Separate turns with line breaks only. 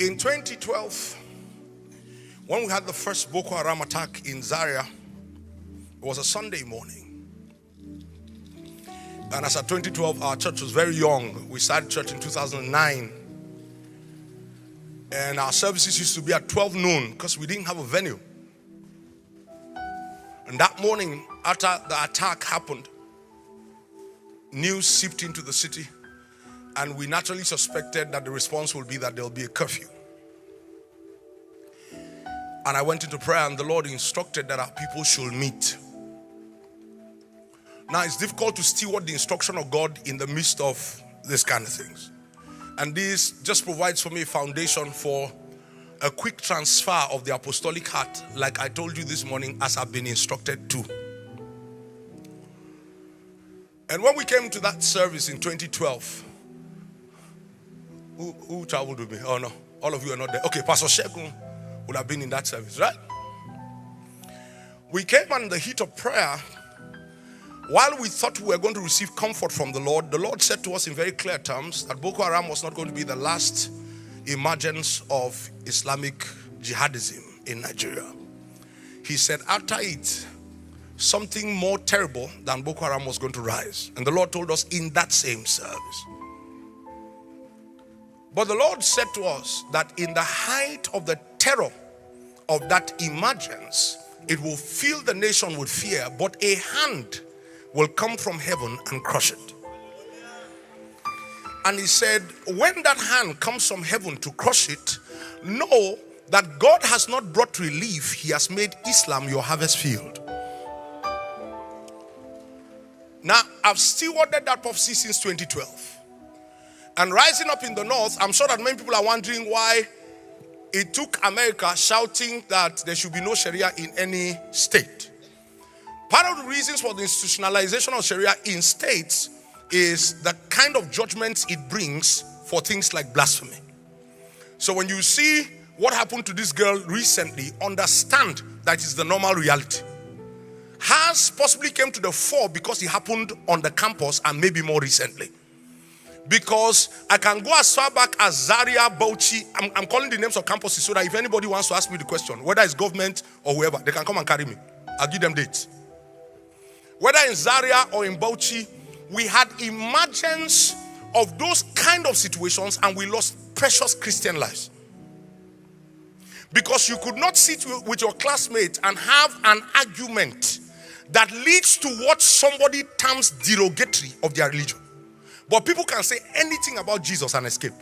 In 2012, when we had the first Boko Haram attack in Zaria, it was a Sunday morning. And as at 2012, our church was very young. We started church in 2009. And our services used to be at 12 noon because we didn't have a venue. And that morning, after the attack happened, news seeped into the city. And we naturally suspected that the response would be that there will be a curfew. And I went into prayer and the Lord instructed that our people should meet. Now it's difficult to steward the instruction of God in the midst of this kind of things. And this just provides for me a foundation for a quick transfer of the apostolic heart, like I told you this morning, as I've been instructed to. And when we came to that service in 2012, who traveled with me? Oh no, all of you are not there. Okay, Pastor Ishaku would have been in that service, right? We came in the heat of prayer. While we thought we were going to receive comfort from the Lord said to us in very clear terms that Boko Haram was not going to be the last emergence of Islamic jihadism in Nigeria. He said after it, something more terrible than Boko Haram was going to rise. And the Lord told us in that same service. But the Lord said to us that in the height of the terror of that emergence, it will fill the nation with fear, but a hand will come from heaven and crush it. And he said, when that hand comes from heaven to crush it, know that God has not brought relief. He has made Islam your harvest field. Now, I've stewarded that prophecy since 2012. And rising up in the north, I'm sure that many people are wondering why it took America shouting that there should be no Sharia in any state. Part of the reasons for the institutionalization of Sharia in states is the kind of judgments it brings for things like blasphemy. So when you see what happened to this girl recently, understand that is the normal reality. Has possibly came to the fore because it happened on the campus and maybe more recently. Because I can go as far back as Zaria, Bauchi. I'm calling the names of campuses so that if anybody wants to ask me the question, whether it's government or whoever, they can come and carry me. I'll give them dates. Whether in Zaria or in Bauchi, we had emergence of those kind of situations and we lost precious Christian lives. Because you could not sit with your classmates and have an argument that leads to what somebody terms derogatory of their religion. But people can say anything about Jesus and escape.